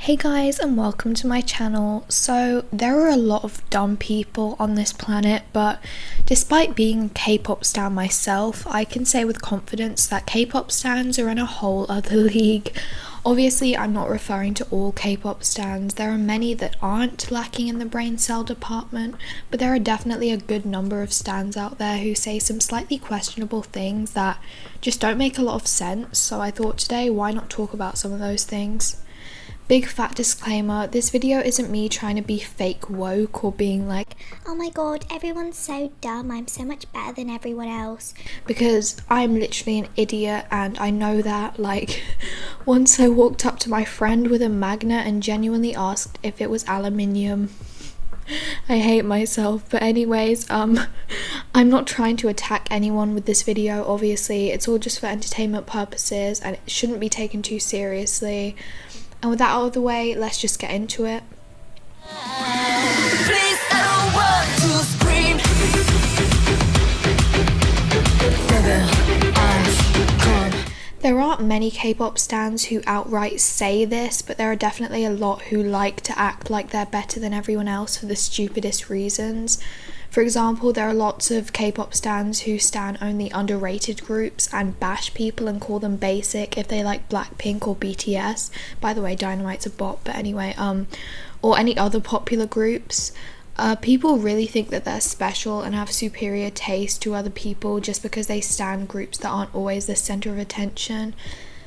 Hey guys, and welcome to my channel. So there are a lot of dumb people on this planet, but despite being a K-pop stan myself, I can say with confidence that K-pop stans are in a whole other league. Obviously, I'm not referring to all K-pop stans. There are many that aren't lacking in the brain cell department, but there are definitely a good number of stans out there who say some slightly questionable things that just don't make a lot of sense. So I thought today, why not talk about some of those things? Big fat disclaimer, this video isn't me trying to be fake woke or being like, oh my god, everyone's so dumb, I'm so much better than everyone else. Because I'm literally an idiot and I know that. Like, once I walked up to my friend with a magnet and genuinely asked if it was aluminium. I hate myself, but anyways, I'm not trying to attack anyone with this video. Obviously, it's all just for entertainment purposes and it shouldn't be taken too seriously. And with that out of the way, let's just get into it. Please, I don't want to scream. There aren't many K-pop stans who outright say this, but there are definitely a lot who like to act like they're better than everyone else for the stupidest reasons. For example, there are lots of K-pop stans who stan only underrated groups and bash people and call them basic if they like Blackpink or BTS. By the way, Dynamite's a bop, but anyway, or any other popular groups. People really think that they're special and have superior taste to other people just because they stan groups that aren't always the center of attention.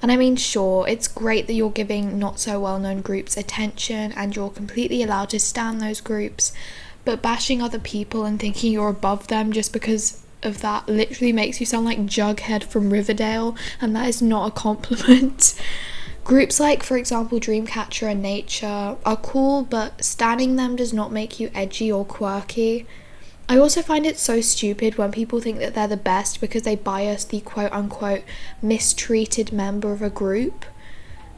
And I mean, sure, it's great that you're giving not so well-known groups attention and you're completely allowed to stan those groups, but bashing other people and thinking you're above them just because of that literally makes you sound like Jughead from Riverdale, and that is not a compliment. Groups like, for example, Dreamcatcher and Nature are cool, but stanning them does not make you edgy or quirky. I also find it so stupid when people think that they're the best because they bias the quote-unquote mistreated member of a group.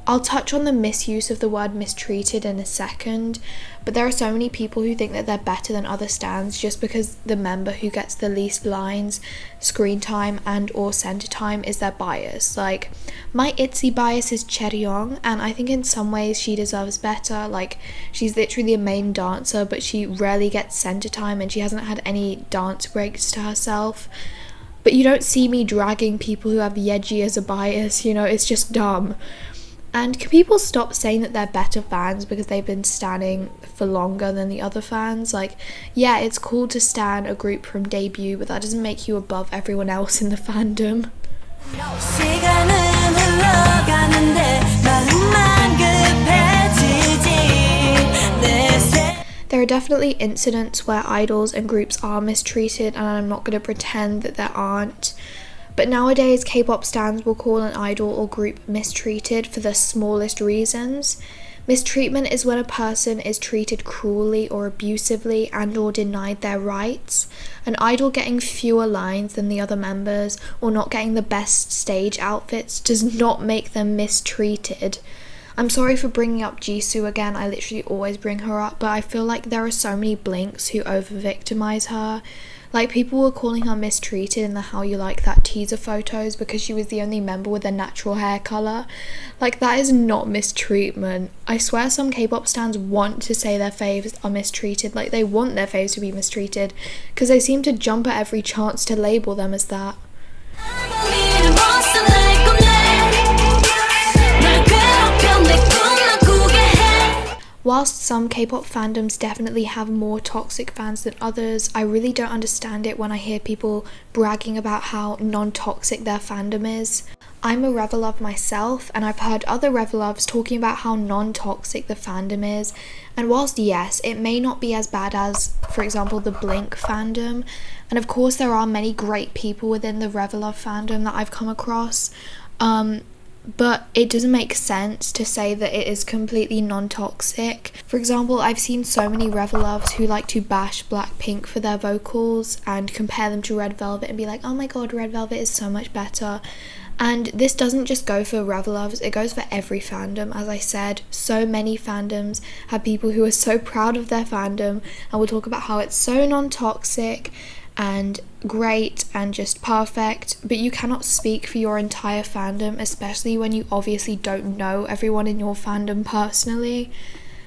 I'll touch on the misuse of the word mistreated in a second, but there are so many people who think that they're better than other stans just because the member who gets the least lines, screen time and or center time is their bias. Like, my ITZY bias is Chaeryeong, and I think in some ways she deserves better. Like, she's literally a main dancer, but she rarely gets center time and she hasn't had any dance breaks to herself. But you don't see me dragging people who have Yeji as a bias, you know, it's just dumb. And can people stop saying that they're better fans because they've been standing for longer than the other fans? Like, yeah, it's cool to stan a group from debut, but that doesn't make you above everyone else in the fandom. There are definitely incidents where idols and groups are mistreated, and I'm not going to pretend that there aren't. But nowadays, K-pop stans will call an idol or group mistreated for the smallest reasons. Mistreatment is when a person is treated cruelly or abusively and or denied their rights. An idol getting fewer lines than the other members or not getting the best stage outfits does not make them mistreated. I'm sorry for bringing up Jisoo again, I literally always bring her up, but I feel like there are so many blinks who over-victimize her. Like, people were calling her mistreated in the How You Like That teaser photos because she was the only member with a natural hair colour. Like, that is not mistreatment. I swear some K-pop stans want to say their faves are mistreated. Like, they want their faves to be mistreated because they seem to jump at every chance to label them as that. Whilst some K-pop fandoms definitely have more toxic fans than others, I really don't understand it when I hear people bragging about how non-toxic their fandom is. I'm a Revelove myself, and I've heard other Reveloves talking about how non-toxic the fandom is, and whilst yes, it may not be as bad as, for example, the Blink fandom, and of course there are many great people within the Revelove fandom that I've come across, but it doesn't make sense to say that it is completely non-toxic. For example, I've seen so many Reveloves who like to bash Blackpink for their vocals and compare them to Red Velvet and be like, oh my god, Red Velvet is so much better. And this doesn't just go for Reveloves, it goes for every fandom. As I said, so many fandoms have people who are so proud of their fandom and will talk about how it's so non-toxic and great and just perfect, but you cannot speak for your entire fandom, especially when you obviously don't know everyone in your fandom personally.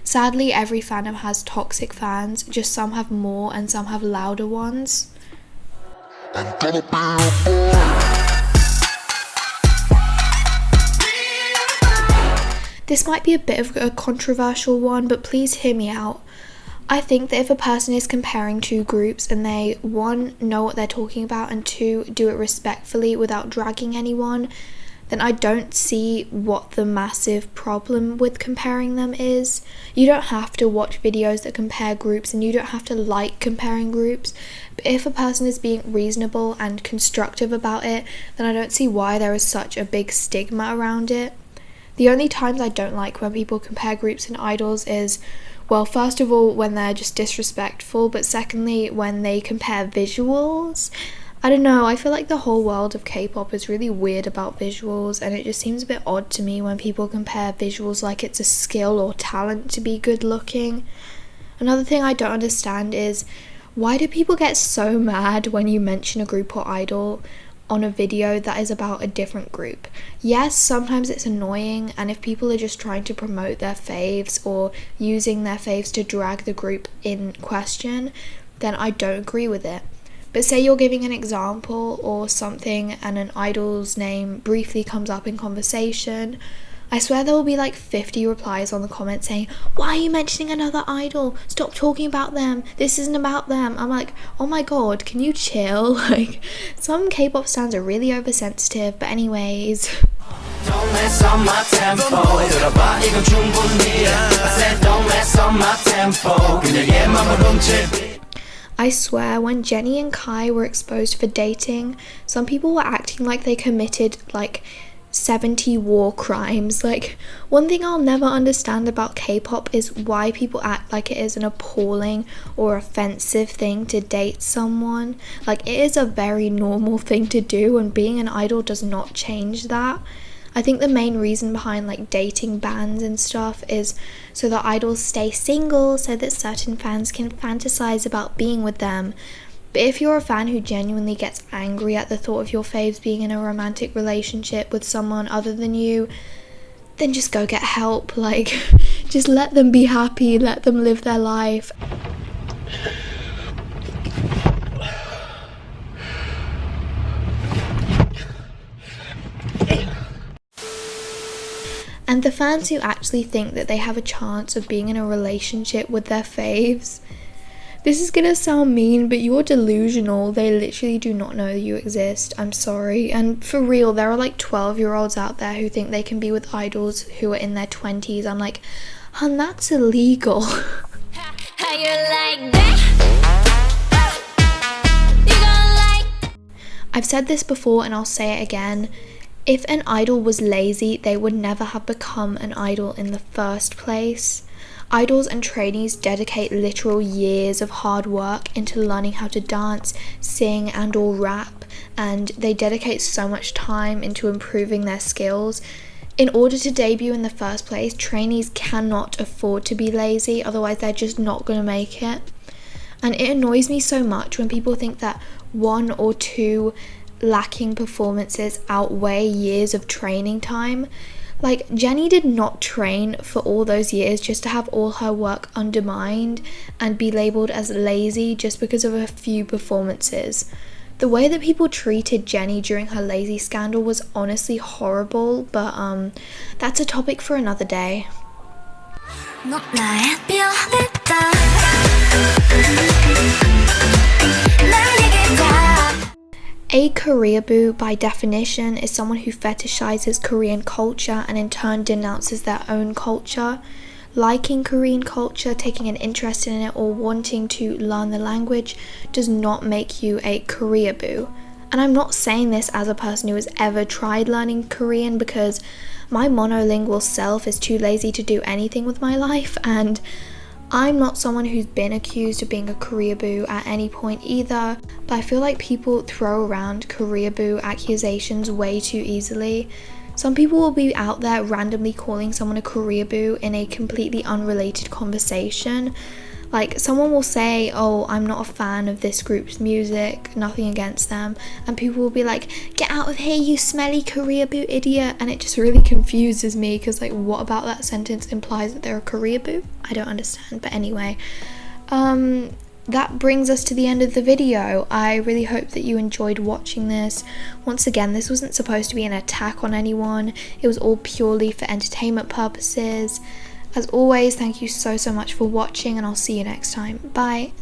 Sadly, every fandom has toxic fans, just some have more and some have louder ones. This might be a bit of a controversial one, but please hear me out. I think that if a person is comparing two groups and they, one, know what they're talking about, and two, do it respectfully without dragging anyone, then I don't see what the massive problem with comparing them is. You don't have to watch videos that compare groups, and you don't have to like comparing groups, but if a person is being reasonable and constructive about it, then I don't see why there is such a big stigma around it. The only times I don't like when people compare groups and idols is, well, first of all, when they're just disrespectful, but secondly, when they compare visuals. I don't know, I feel like the whole world of K-pop is really weird about visuals, and it just seems a bit odd to me when people compare visuals like it's a skill or talent to be good looking. Another thing I don't understand is, why do people get so mad when you mention a group or idol on a video that is about a different group? Yes, sometimes it's annoying, and if people are just trying to promote their faves or using their faves to drag the group in question, then I don't agree with it. But say you're giving an example or something and an idol's name briefly comes up in conversation, I swear there will be like 50 replies on the comments saying, why are you mentioning another idol? Stop talking about them. This isn't about them. I'm like, oh my god, can you chill? Like, some K-pop stans are really oversensitive, but anyways. Don't mess on my tempo. 들어봐, 이건 충분히야. I said don't mess on my tempo. 그녀의 맘을 훔칠. I swear, when Jennie and Kai were exposed for dating, some people were acting like they committed like 70 war crimes. Like, one thing I'll never understand about K-pop is why people act like it is an appalling or offensive thing to date someone. Like, it is a very normal thing to do, and being an idol does not change that. I think the main reason behind like dating bans and stuff is so that idols stay single so that certain fans can fantasize about being with them. But if you're a fan who genuinely gets angry at the thought of your faves being in a romantic relationship with someone other than you, then just go get help. Like, just let them be happy, let them live their life. And the fans who actually think that they have a chance of being in a relationship with their faves, this is gonna sound mean, but you're delusional. They literally do not know you exist. I'm sorry. And for real, there are like 12-year-olds out there who think they can be with idols who are in their 20s. I'm like, hun, that's illegal. How you like that? I've said this before and I'll say it again. If an idol was lazy, they would never have become an idol in the first place. Idols and trainees dedicate literal years of hard work into learning how to dance, sing and or rap, and they dedicate so much time into improving their skills. In order to debut in the first place, trainees cannot afford to be lazy, otherwise they're just not going to make it. And it annoys me so much when people think that one or two lacking performances outweigh years of training time. Like, Jennie did not train for all those years just to have all her work undermined and be labelled as lazy just because of a few performances. The way that people treated Jennie during her lazy scandal was honestly horrible, but that's a topic for another day. A koreaboo, by definition, is someone who fetishizes Korean culture and in turn denounces their own culture. Liking Korean culture, taking an interest in it, or wanting to learn the language does not make you a koreaboo. And I'm not saying this as a person who has ever tried learning Korean, because my monolingual self is too lazy to do anything with my life, and I'm not someone who's been accused of being a koreaboo at any point either, but I feel like people throw around koreaboo accusations way too easily. Some people will be out there randomly calling someone a koreaboo in a completely unrelated conversation. Like, someone will say, oh, I'm not a fan of this group's music, nothing against them, and people will be like, get out of here, you smelly koreaboo idiot, and it just really confuses me, because like, what about that sentence implies that they're a koreaboo? I don't understand. But anyway, that brings us to the end of the video. I really hope that you enjoyed watching this. Once again, this wasn't supposed to be an attack on anyone, it was all purely for entertainment purposes. As always, thank you so much for watching, and I'll see you next time. Bye.